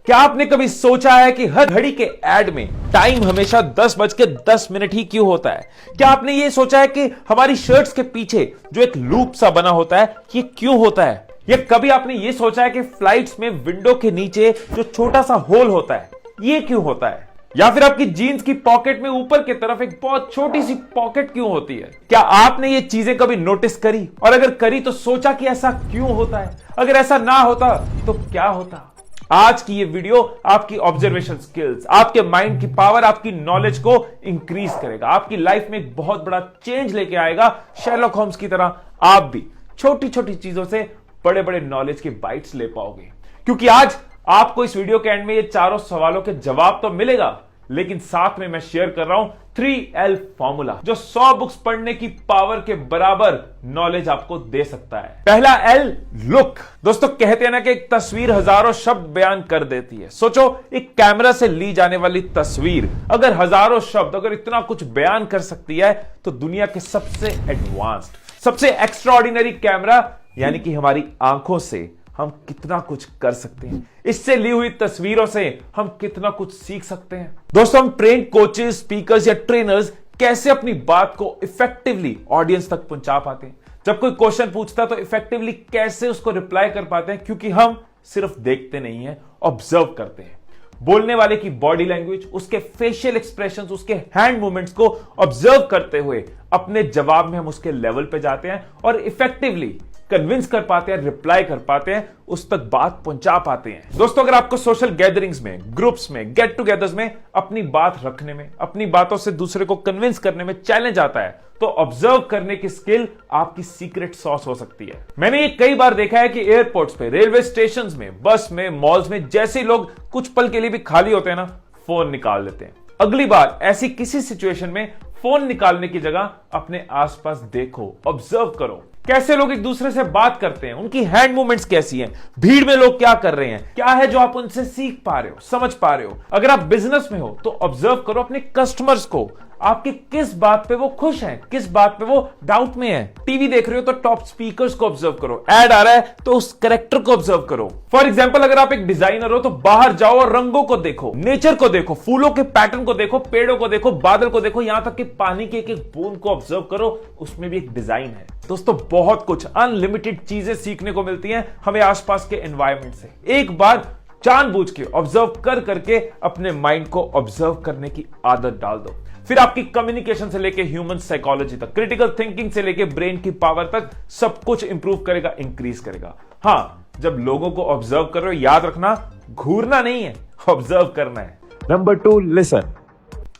क्या आपने कभी सोचा है कि हर घड़ी के एड में टाइम हमेशा 10:10 ही क्यों होता है? क्या आपने ये सोचा है कि हमारी शर्ट्स के पीछे जो एक लूप सा बना होता है ये क्यों होता है? या कभी आपने ये सोचा है कि फ्लाइट्स में विंडो के नीचे जो छोटा सा होल होता है ये क्यों होता है? या फिर आपकी जीन्स की पॉकेट में ऊपर की तरफ एक बहुत छोटी सी पॉकेट क्यों होती है? क्या आपने ये चीजें कभी नोटिस करी? और अगर करी तो सोचा कि ऐसा क्यों होता है? अगर ऐसा ना होता तो क्या होता? आज की ये वीडियो आपकी ऑब्जर्वेशन स्किल्स, आपके माइंड की पावर, आपकी नॉलेज को इंक्रीज करेगा, आपकी लाइफ में एक बहुत बड़ा चेंज लेके आएगा। शेरलॉक होम्स की तरह आप भी छोटी छोटी चीजों से बड़े बड़े नॉलेज के बाइट्स ले पाओगे, क्योंकि आज आपको इस वीडियो के एंड में ये चारों सवालों के जवाब तो मिलेगा, लेकिन साथ में मैं शेयर कर रहा हूं 3L फॉर्मूला जो 100 बुक्स पढ़ने की पावर के बराबर नॉलेज आपको दे सकता है। पहला L, लुक। दोस्तों कहते हैं ना कि एक तस्वीर हजारों शब्द बयान कर देती है। सोचो एक कैमरा से ली जाने वाली तस्वीर अगर हजारों शब्द अगर इतना कुछ बयान कर सकती है तो दुनिया के सबसे एडवांस्ड, सबसे एक्स्ट्राऑर्डिनरी कैमरा यानी कि हमारी आंखों से हम कितना कुछ कर सकते हैं। इससे ली हुई तस्वीरों से हम कितना कुछ सीख सकते हैं। दोस्तों हम ट्रेन कोचेस, स्पीकर्स या ट्रेनर्स कैसे अपनी बात को इफेक्टिवली ऑडियंस तक पहुंचा पाते हैं? जब कोई क्वेश्चन पूछता है तो इफेक्टिवली कैसे उसको रिप्लाई कर पाते हैं? क्योंकि हम सिर्फ देखते नहीं हैं, ऑब्जर्व करते हैं। बोलने वाले की बॉडी लैंग्वेज, उसके फेशियल एक्सप्रेशंस, उसके हैंड मूवमेंट्स को ऑब्जर्व करते हुए अपने जवाब में हम उसके लेवल पे जाते हैं और इफेक्टिवली कन्विंस कर पाते हैं, रिप्लाई कर पाते हैं, उस तक बात पहुंचा पाते हैं। दोस्तों अगर आपको सोशल गैदरिंग्स में, ग्रुप्स में, गेट टुगेदर्स में अपनी बात रखने में, अपनी बातों से दूसरे को कन्विंस करने में चैलेंज आता है तो ऑब्जर्व करने की स्किल आपकी सीक्रेट सॉस हो सकती है। मैंने ये कई बार देखा है कि एयरपोर्ट्स पे, रेलवे स्टेशंस में, बस में, मॉल्स में जैसे लोग कुछ पल के लिए भी खाली होते हैं ना, फोन निकाल लेते हैं। अगली बार ऐसी किसी सिचुएशन में फोन निकालने की जगह अपने आसपास देखो, ऑब्जर्व करो कैसे लोग एक दूसरे से बात करते हैं, उनकी हैंड मूवमेंट्स कैसी हैं, भीड़ में लोग क्या कर रहे हैं, क्या है जो आप उनसे सीख पा रहे हो, समझ पा रहे हो। अगर आप बिजनेस में हो तो ऑब्जर्व करो अपने कस्टमर्स को, आपकी किस बात पे वो खुश हैं, किस बात पे वो डाउट में है। टीवी देख रहे हो तो टॉप स्पीकर्स को ऑब्जर्व करो, एड आ रहा है तो उस कैरेक्टर को ऑब्जर्व करो। फॉर एग्जांपल अगर आप एक डिजाइनर हो तो बाहर जाओ और रंगों को देखो, नेचर को देखो, फूलों के पैटर्न को देखो, पेड़ों को देखो, बादल को देखो, यहां तक कि पानी के एक एक बूंद को ऑब्जर्व करो, उसमें भी एक डिजाइन है। दोस्तों बहुत कुछ अनलिमिटेड चीजें सीखने को मिलती हैं हमें आसपास के एनवायरनमेंट से। एक बार जानबूझ के ऑब्जर्व कर करके अपने माइंड को ऑब्जर्व करने की आदत डाल दो, फिर आपकी कम्युनिकेशन से लेके ह्यूमन साइकोलॉजी तक, क्रिटिकल थिंकिंग से लेके ब्रेन की पावर तक सब कुछ इंप्रूव करेगा, इंक्रीज करेगा। हां, जब लोगों को ऑब्जर्व कर रहे हो याद रखना घूरना नहीं है, ऑब्जर्व करना है। Number 2, listen.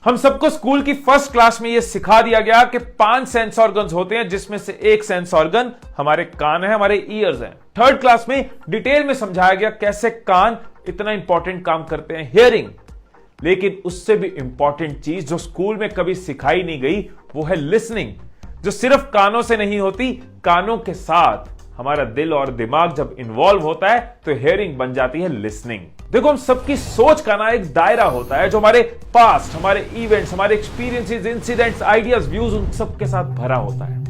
हम सबको स्कूल की फर्स्ट क्लास में यह सिखा दिया गया कि 5 सेंस ऑर्गन्स होते हैं, जिसमें से एक सेंस ऑर्गन हमारे कान है, हमारे ईयर्स हैं। थर्ड क्लास में डिटेल में समझाया गया कैसे कान इतना इंपॉर्टेंट काम करते हैं, हियरिंग। लेकिन उससे भी इंपॉर्टेंट चीज जो स्कूल में कभी सिखाई नहीं गई वो है लिसनिंग, जो सिर्फ कानों से नहीं होती, कानों के साथ हमारा दिल और दिमाग जब इन्वॉल्व होता है तो हियरिंग बन जाती है लिसनिंग। देखो हम सबकी सोच का ना एक दायरा होता है जो हमारे पास्ट, हमारे इवेंट्स, हमारे एक्सपीरियंसेस, इंसिडेंट्स, आइडियाज, व्यूज उन सब के साथ भरा होता है।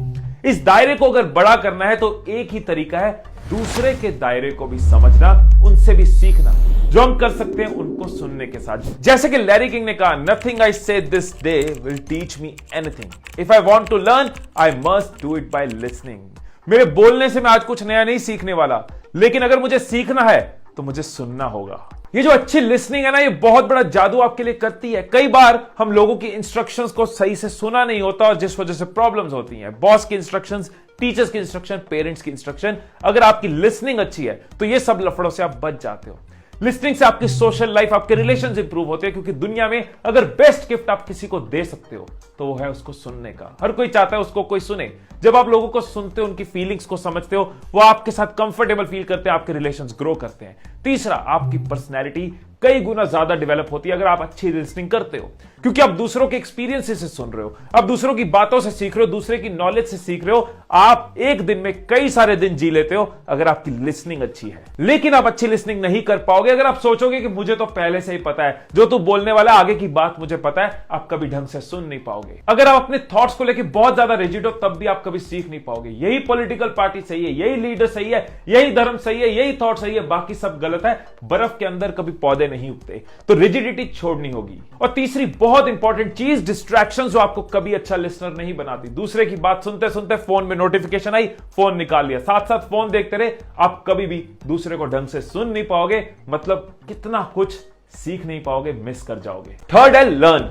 इस दायरे को अगर बड़ा करना है तो एक ही तरीका है, दूसरे के दायरे को भी समझना, उनसे भी सीखना। जो हम कर सकते हैं उनको सुनने के साथ। जैसे कि लैरी किंग ने कहा, nothing I say this day will teach me anything, if I want to learn I must do it by listening. मेरे बोलने से मैं आज कुछ नया नहीं सीखने वाला, लेकिन अगर मुझे सीखना है तो मुझे सुनना होगा। ये जो अच्छी लिसनिंग है ना, ये बहुत बड़ा जादू आपके लिए करती है। कई बार हम लोगों की इंस्ट्रक्शंस को सही से सुना नहीं होता और जिस वजह से प्रॉब्लम्स होती हैं। बॉस की इंस्ट्रक्शंस, टीचर्स की इंस्ट्रक्शन, पेरेंट्स की इंस्ट्रक्शन, अगर आपकी लिसनिंग अच्छी है तो ये सब लफड़ों से आप बच जाते हो। लिसनिंग से आपकी सोशल लाइफ, आपके रिलेशंस इंप्रूव होते हैं, क्योंकि दुनिया में अगर बेस्ट गिफ्ट आप किसी को दे सकते हो तो वो है उसको सुनने का। हर कोई चाहता है उसको कोई सुने। जब आप लोगों को सुनते हो, उनकी फीलिंग्स को समझते हो, वो आपके साथ कंफर्टेबल फील करते हैं, आपके रिलेशंस ग्रो करते हैं। तीसरा, आपकी पर्सनैलिटी कई गुना ज्यादा डेवलप होती है अगर आप अच्छी लिसनिंग करते हो, क्योंकि आप दूसरों के एक्सपीरियंसेस से सुन रहे हो, आप दूसरों की बातों से सीख रहे हो, दूसरे की नॉलेज से सीख रहे हो। आप एक दिन में कई सारे दिन जी लेते हो अगर आपकी लिसनिंग अच्छी है। लेकिन आप अच्छी लिसनिंग नहीं कर पाओगे अगर आप सोचोगे कि मुझे तो पहले से ही पता है, जो तू बोलने वाला आगे की बात मुझे पता है। आप कभी ढंग से सुन नहीं पाओगे। अगर आप अपने थॉट्स को लेकर बहुत ज्यादा रिजिड हो तब भी आप कभी सीख नहीं पाओगे। यही पॉलिटिकल पार्टी सही है, यही लीडर सही है, यही धर्म सही है, यही थॉट सही है, बाकी सब गलत है। बर्फ के अंदर कभी पौधे खंभे नहीं उगते, तो रिजिडिटी छोड़नी होगी। और तीसरी बहुत इंपॉर्टेंट चीज, डिस्ट्रैक्शन जो आपको कभी अच्छा लिसनर नहीं बनाती। दूसरे की बात सुनते सुनते फोन में नोटिफिकेशन आई, फोन निकाल लिया, साथ साथ फोन देखते रहे, आप कभी भी दूसरे को ढंग से सुन नहीं पाओगे, मतलब कितना कुछ सीख नहीं पाओगे, मिस कर जाओगे। थर्ड है लर्न।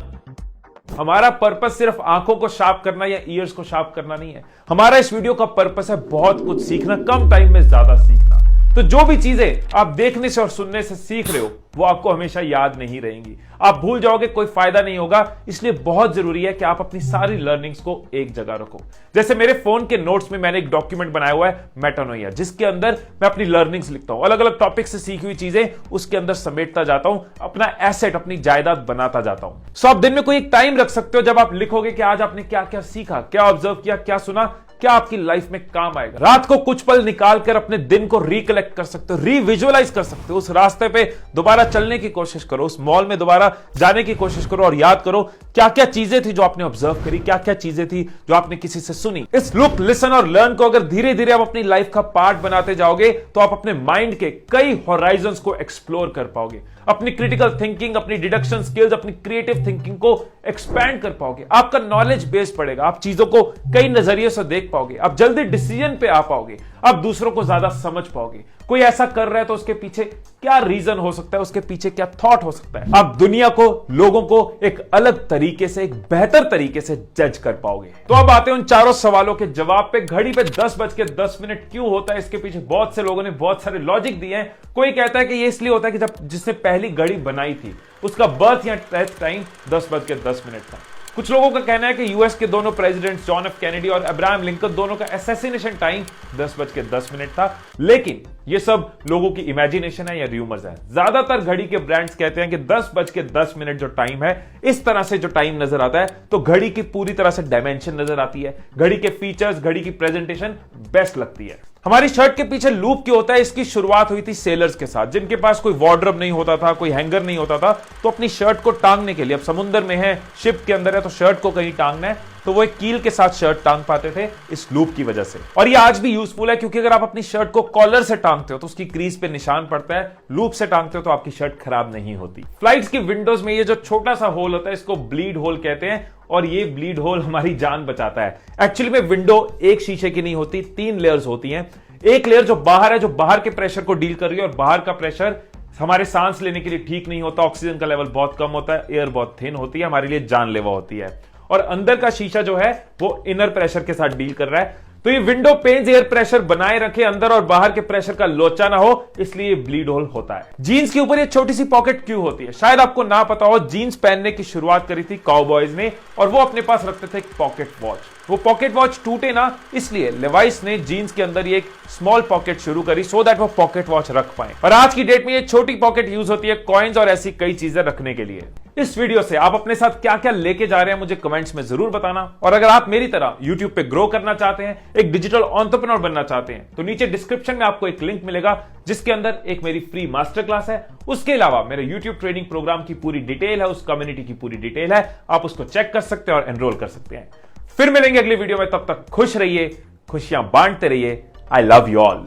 हमारा पर्पस सिर्फ आंखों को शार्प करना या ईयर्स को शार्प करना नहीं है। हमारा इस वीडियो का पर्पस है बहुत कुछ सीखना, कम टाइम में ज्यादा सीखना। तो जो भी चीजें आप देखने से और सुनने से सीख रहे हो वो आपको हमेशा याद नहीं रहेंगी, आप भूल जाओगे, कोई फायदा नहीं होगा। इसलिए बहुत जरूरी है कि आप अपनी सारी लर्निंग्स को एक जगह रखो। जैसे मेरे फोन के नोट्स में मैंने एक डॉक्यूमेंट बनाया हुआ है मेटानोइया, जिसके अंदर मैं अपनी लर्निंग्स लिखता हूं, अलग अलग टॉपिक से सीखी हुई चीजें उसके अंदर समेटता जाता हूं, अपना एसेट, अपनी जायदाद बनाता जाता हूं। सो आप दिन में कोई एक टाइम रख सकते हो जब आप लिखोगे कि आज आपने क्या क्या सीखा, क्या ऑब्जर्व किया, क्या सुना, क्या आपकी लाइफ में काम आएगा। रात को कुछ पल निकाल कर अपने दिन को रिकलेक्ट कर सकते हो, रिविजुअलाइज कर सकते हो, उस रास्ते पे दोबारा चलने की कोशिश करो, उस मॉल में दोबारा जाने की कोशिश करो और याद करो क्या क्या चीजें थी जो आपने ऑब्जर्व करी, क्या क्या चीजें थी जो आपने किसी से सुनी। इस लुक, लिसन और लर्न को अगर धीरे धीरे आप अपनी लाइफ का पार्ट बनाते जाओगे तो आप अपने माइंड के कई हॉराइजन्स को एक्सप्लोर कर पाओगे, अपनी क्रिटिकल थिंकिंग, अपनी डिडक्शन स्किल्स, अपनी क्रिएटिव थिंकिंग को एक्सपैंड कर पाओगे, आपका नॉलेज बेस बढ़ेगा, आप चीजों को कई नजरिए से देख पाओगे, आप जल्दी डिसीजन पे आ पाओगे, आप दूसरों को ज्यादा समझ पाओगे। कोई ऐसा कर रहा है तो उसके पीछे क्या रीजन हो सकता है, उसके पीछे क्या थॉट हो सकता है। आप दुनिया को, लोगों को एक अलग तरीके से, एक बेहतर तरीके से जज कर पाओगे। तो अब आते हैं उन चारों सवालों के जवाब पे। घड़ी पे 10:10 क्यों होता है, इसके पीछे बहुत से लोगों ने बहुत सारे लॉजिक दिए हैं। कोई कहता है कि ये इसलिए होता है कि जब जिसने पहली घड़ी बनाई थी उसका बर्थ या डेथ टाइम 10:10 था। कुछ लोगों का कहना है कि यूएस के दोनों प्रेसिडेंट जॉन एफ कैनेडी और अब्राहम लिंकन दोनों का असैसिनेशन टाइम 10:10 था। लेकिन ये सब लोगों की इमेजिनेशन है या र्यूमर्स है। ज्यादातर घड़ी के ब्रांड्स कहते हैं कि 10:10 जो टाइम है, इस तरह से जो टाइम नजर आता है तो घड़ी की पूरी तरह से डायमेंशन नजर आती है, घड़ी के फीचर्स, घड़ी की प्रेजेंटेशन बेस्ट लगती है। हमारी शर्ट के पीछे लूप क्यों होता है, इसकी शुरुआत हुई थी सेलर्स के साथ, जिनके पास कोई वार्डरोब नहीं होता था, कोई हैंगर नहीं होता था, तो अपनी शर्ट को टांगने के लिए, अब समुद्र में है, शिप के अंदर है, तो शर्ट को कहीं टांगना है, तो वो एक कील के साथ शर्ट टांग पाते थे इस लूप की वजह से। और ये आज भी यूजफुल है, क्योंकि अगर आप अपनी शर्ट को कॉलर से टांगते हो तो उसकी क्रीज पे निशान पड़ता है, लूप से टांगते हो तो आपकी शर्ट खराब नहीं होती। फ्लाइट्स की विंडोज में ये जो छोटा सा होल होता है इसको ब्लीड होल कहते हैं, और ये ब्लीड होल हमारी जान बचाता है। एक्चुअली में विंडो एक शीशे की नहीं होती, 3 लेयर्स होती हैं। एक लेयर जो बाहर है, जो बाहर के प्रेशर को डील कर रही है, और बाहर का प्रेशर हमारे सांस लेने के लिए ठीक नहीं होता, ऑक्सीजन का लेवल बहुत कम होता है, एयर बहुत थिन होती है, हमारे लिए जानलेवा होती है। और अंदर का शीशा जो है वो इनर प्रेशर के साथ डील कर रहा है। तो ये विंडो पेन्स एयर प्रेशर बनाए रखे, अंदर और बाहर के प्रेशर का लोचा ना हो, इसलिए ब्लीड होल होता है। जीन्स के ऊपर ये छोटी सी पॉकेट क्यों होती है, शायद आपको ना पता हो, जीन्स पहनने की शुरुआत करी थी काउबॉयज ने, और वो अपने पास रखते थे एक पॉकेट वॉच। वो पॉकेट वॉच टूटे ना, इसलिए लेवाइस ने जीन्स के अंदर ये एक स्मॉल पॉकेट शुरू करी, सो दैट वो पॉकेट वॉच रख पाए। और आज की डेट में ये छोटी पॉकेट यूज होती है कॉइन्स और ऐसी कई चीजें रखने के लिए। इस वीडियो से आप अपने साथ क्या क्या लेके जा रहे हैं मुझे कमेंट्स में जरूर बताना। और अगर आप मेरी तरह यूट्यूब पे ग्रो करना चाहते हैं, एक डिजिटल एंटरप्रेन्योर बनना चाहते हैं, तो नीचे डिस्क्रिप्शन में आपको एक लिंक मिलेगा जिसके अंदर एक मेरी फ्री मास्टर क्लास है। उसके अलावा मेरे यूट्यूब ट्रेनिंग प्रोग्राम की पूरी डिटेल है, उस कम्युनिटी की पूरी डिटेल है, आप उसको चेक कर सकते हैं और एनरोल कर सकते हैं। फिर मिलेंगे अगली वीडियो में, तब तक खुश रहिए, खुशियां बांटते रहिए। I love you all.